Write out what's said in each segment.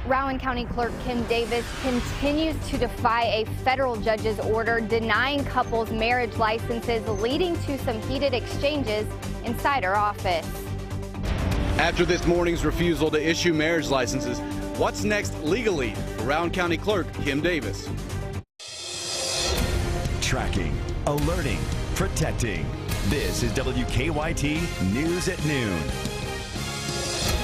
Rowan County Clerk Kim Davis continues to defy a federal judge's order denying couples marriage licenses, leading to some heated exchanges inside her office. After this morning's refusal to issue marriage licenses, what's next legally for Rowan County Clerk Kim Davis? Tracking, alerting, protecting. This is WKYT News at Noon.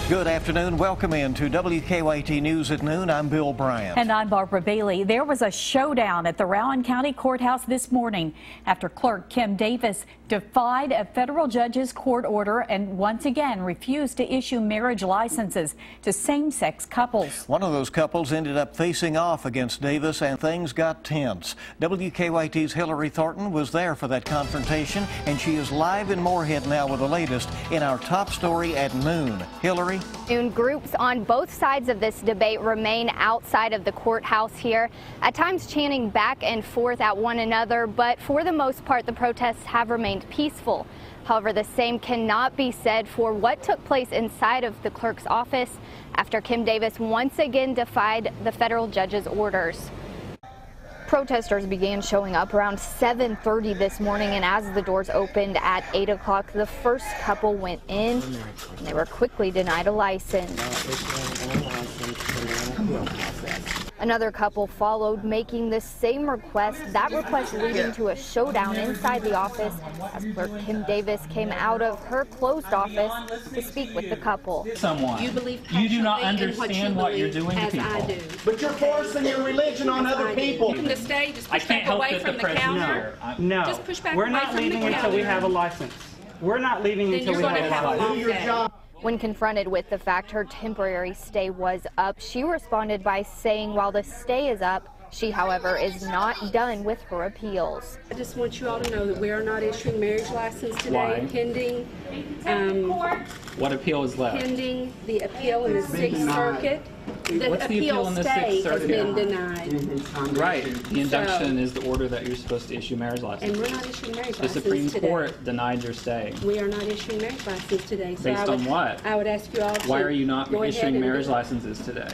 Good afternoon. Welcome in to WKYT News at Noon. I'm Bill Bryant. And I'm Barbara Bailey. There was a showdown at the Rowan County Courthouse this morning after Clerk Kim Davis defied a federal judge's court order and once again refused to issue marriage licenses to same-sex couples. One of those couples ended up facing off against Davis and things got tense. WKYT's Hillary Thornton was there for that confrontation, and she is live in Moorhead now with the latest in our top story at noon. Hillary? Groups on both sides of this debate remain outside of the courthouse here, at times chanting back and forth at one another, but for the most part the protests have remained peaceful. However, the same cannot be said for what took place inside of the clerk's office after Kim Davis once again defied the federal judge's orders. Protesters began showing up around 7:30 this morning, and as the doors opened at 8 o'clock, the first couple went in, and they were quickly denied a license. Another couple followed, making the same request, that request leading to a showdown inside the office as Clerk Kim Davis came out of her closed office to speak with the couple. You do not understand what you're doing to people. I do. But you're forcing your religion on other people. You can just stay, just I push can't back help away that from the the president counter. No, Just push back We're away not from the leaving until counter. we have a license. We're not leaving Then until you're we going to have have a a long license. day. When confronted with the fact her temporary stay was up, she responded by saying while the stay is up, she, however, is not done with her appeals. I just want you all to know that we are not issuing marriage license today. Why? Pending What appeal is left? pending the appeal in the Sixth Circuit. The What's the appeal in the stay Sixth has Circuit? been denied. Right. The injunction is the order that you're supposed to issue marriage And license. we're not issuing marriage The license Supreme today. Court denied your stay. We are not issuing marriage license today. So Based on what? I would ask you all to Why are you not go ahead issuing and marriage do it. licenses today?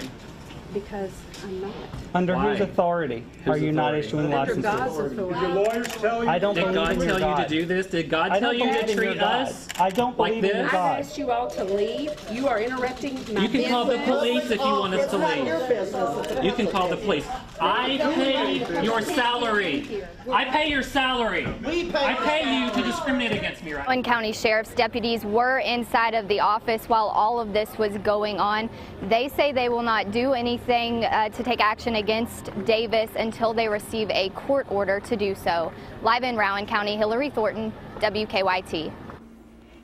Because I'm not. Under Why? whose authority are Whose you not authority? issuing Under licenses? God's authority. I don't Did believe God in your tell you God. to do this? Did God I tell don't you believe to in your treat God. us I don't like believe in your this? I've God. asked you all to leave. You are interrupting my You can call the business. police if you want us to leave. You can call the police. I pay your salary. I pay your salary. I pay you to discriminate against me, right? Rowan County Sheriff's deputies were inside of the office while all of this was going on. They say they will not do anything to take action against Davis until they receive a court order to do so. Live in Rowan County, Hillary Thornton, WKYT.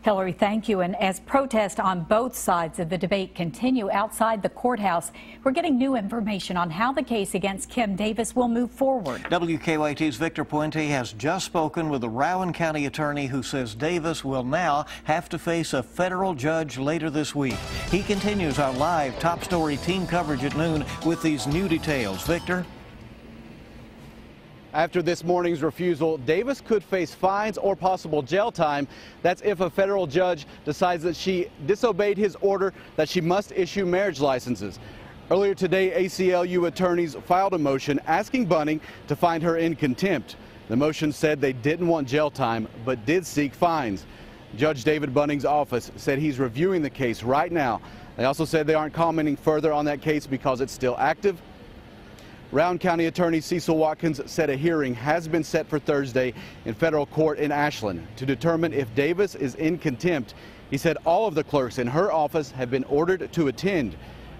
Hillary, thank you. And as protests on both sides of the debate continue outside the courthouse, we're getting new information on how the case against Kim Davis will move forward. WKYT's Victor Puente has just spoken with the Rowan County attorney who says Davis will now have to face a federal judge later this week. He continues our live top story team coverage at noon with these new details. Victor? After this morning's refusal, Davis could face fines or possible jail time. That's if a federal judge decides that she disobeyed his order that she must issue marriage licenses. Earlier today, ACLU attorneys filed a motion asking Bunning to find her in contempt. The motion said they didn't want jail time, but did seek fines. Judge David Bunning's office said he's reviewing the case right now. They also said they aren't commenting further on that case because it's still active. Rowan County Attorney Cecil Watkins said a hearing has been set for Thursday in federal court in Ashland to determine if Davis is in contempt. He said all of the clerks in her office have been ordered to attend.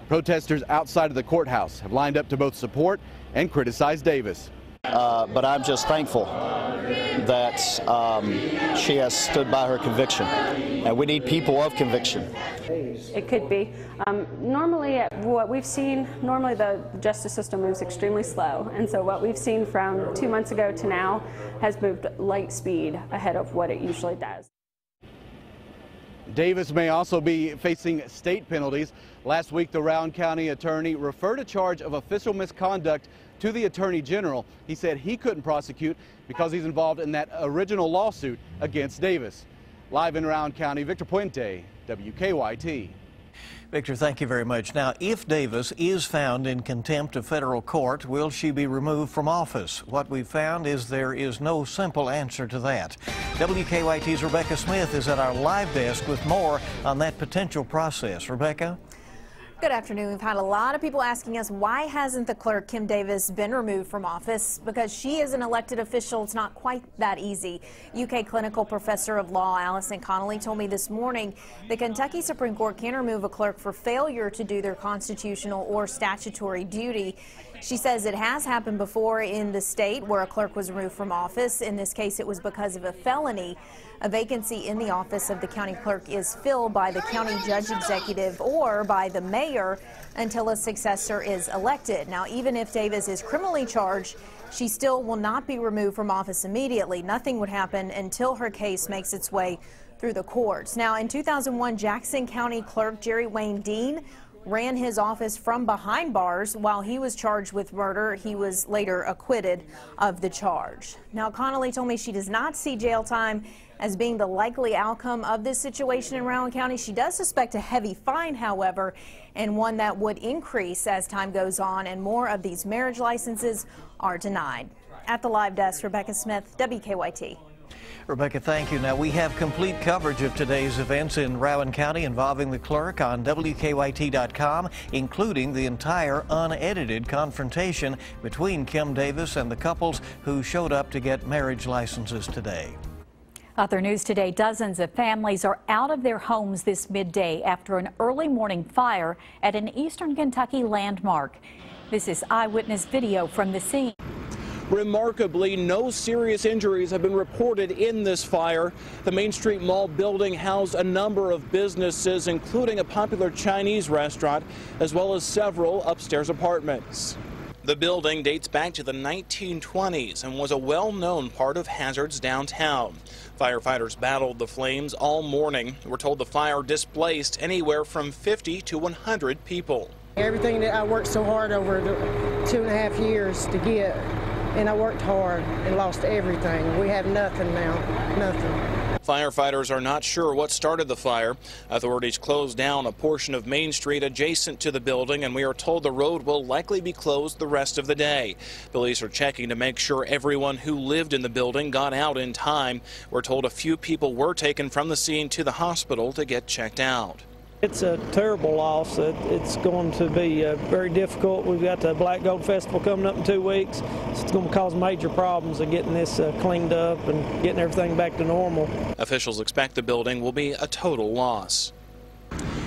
Protesters outside of the courthouse have lined up to both support and criticize Davis. But I'm just thankful that she has stood by her conviction, and we need people of conviction. It could be. Normally, what we've seen, normally the justice system moves extremely slow, and so what we've seen from 2 months ago to now has moved light speed ahead of what it usually does. Davis may also be facing state penalties. Last week, the Rowan County attorney referred a charge of official misconduct to the Attorney General. He said he couldn't prosecute because he's involved in that original lawsuit against Davis. Live in Rowan County, Victor Puente, WKYT. Victor, thank you very much. Now, if Davis is found in contempt of federal court, will she be removed from office? What we've found is there is no simple answer to that. WKYT's Rebecca Smith is at our live desk with more on that potential process. Rebecca? Good afternoon. We've had a lot of people asking us, why hasn't the clerk, Kim Davis, been removed from office? Because she is an elected official. It's not quite that easy. UK clinical professor of law Allison Connolly told me this morning the Kentucky Supreme Court can remove a clerk for failure to do their constitutional or statutory duty. She says it has happened before in the state where a clerk was removed from office. In this case, it was because of a felony. A vacancy in the office of the county clerk is filled by the county judge executive or by the mayor until a successor is elected. Now, even if Davis is criminally charged, she still will not be removed from office immediately. Nothing would happen until her case makes its way through the courts. Now, in 2001, Jackson County Clerk Jerry Wayne Dean ran his office from behind bars while he was charged with murder. He was later acquitted of the charge. Now, Connolly told me she does not see jail time as being the likely outcome of this situation in Rowan County. She does suspect a heavy fine, however, and one that would increase as time goes on and more of these marriage licenses are denied. At the live desk, Rebecca Smith, WKYT. Rebecca, thank you. Now, we have complete coverage of today's events in Rowan County involving the clerk on WKYT.com, including the entire unedited confrontation between Kim Davis and the couples who showed up to get marriage licenses today. Other news today, dozens of families are out of their homes this midday after an early morning fire at an eastern Kentucky landmark. This is eyewitness video from the scene. Remarkably, no serious injuries have been reported in this fire. The Main Street Mall building housed a number of businesses, including a popular Chinese restaurant, as well as several upstairs apartments. The building dates back to the 1920s and was a well-known part of Hazard's downtown. Firefighters battled the flames all morning. We're told the fire displaced anywhere from 50 to 100 people. Everything that I worked so hard over the 2.5 years to get, and I worked hard and lost everything. We have nothing now, nothing. Firefighters are not sure what started the fire. Authorities closed down a portion of Main Street adjacent to the building, and we are told the road will likely be closed the rest of the day. Police are checking to make sure everyone who lived in the building got out in time. We're told a few people were taken from the scene to the hospital to get checked out. It's a terrible loss. It's going to be very difficult. We've got the Black Gold Festival coming up in 2 weeks. So it's going to cause major problems in getting this cleaned up and getting everything back to normal. Officials expect the building will be a total loss.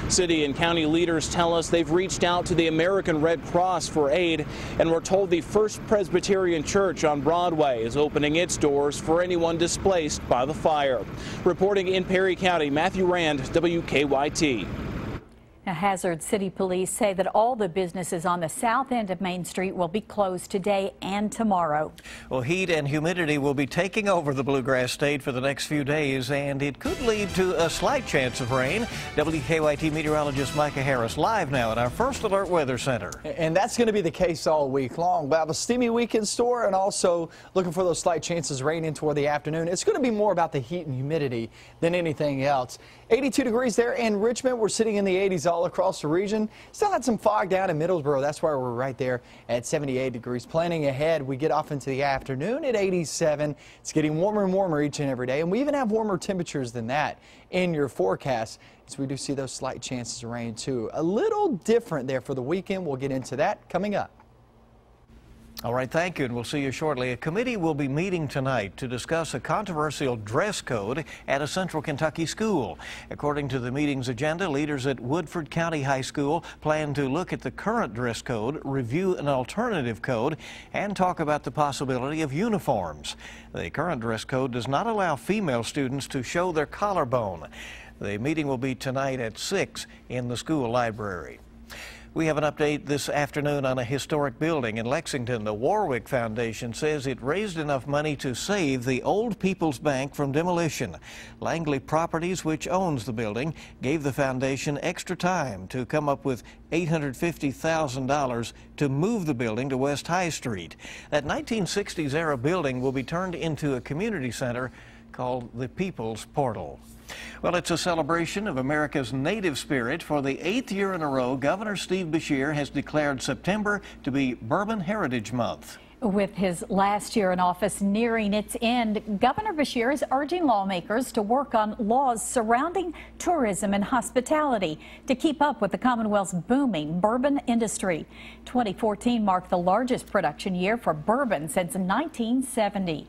City and county leaders tell us they've reached out to the American Red Cross for aid, and we're told the First Presbyterian Church on Broadway is opening its doors for anyone displaced by the fire. Reporting in Perry County, Matthew Rand, WKYT. Now, Hazard City Police say that all the businesses on the south end of Main Street will be closed today and tomorrow. Well, heat and humidity will be taking over the Bluegrass State for the next few days, and it could lead to a slight chance of rain. WKYT meteorologist Micah Harris live now at our First Alert Weather Center. And that's going to be the case all week long. We'll have a steamy week in store, and also looking for those slight chances of rain in toward the afternoon. It's going to be more about the heat and humidity than anything else. 82 degrees there in Richmond. We're sitting in the 80s all across the region. Still had some fog down in Middlesboro. That's why we're right there at 78 degrees. Planning ahead, we get off into the afternoon at 87. It's getting warmer and warmer each and every day, and we even have warmer temperatures than that in your forecast. So we do see those slight chances of rain too. A little different there for the weekend. We'll get into that coming up. All right, thank you, and we'll see you shortly. A committee will be meeting tonight to discuss a controversial dress code at a Central Kentucky school. According to the meeting's agenda, leaders at Woodford County High School plan to look at the current dress code, review an alternative code, and talk about the possibility of uniforms. The current dress code does not allow female students to show their collarbone. The meeting will be tonight at 6 in the school library. We have an update this afternoon on a historic building in Lexington. The Warwick Foundation says it raised enough money to save the Old People's Bank from demolition. Langley Properties, which owns the building, gave the foundation extra time to come up with $850,000 to move the building to West High Street. That 1960s era building will be turned into a community center called the People's Portal. Well, it's a celebration of America's native spirit. For the 8th year in a row, Governor Steve Beshear has declared September to be Bourbon Heritage Month. With his last year in office nearing its end, Governor Beshear is urging lawmakers to work on laws surrounding tourism and hospitality to keep up with the Commonwealth's booming bourbon industry. 2014 marked the largest production year for bourbon since 1970.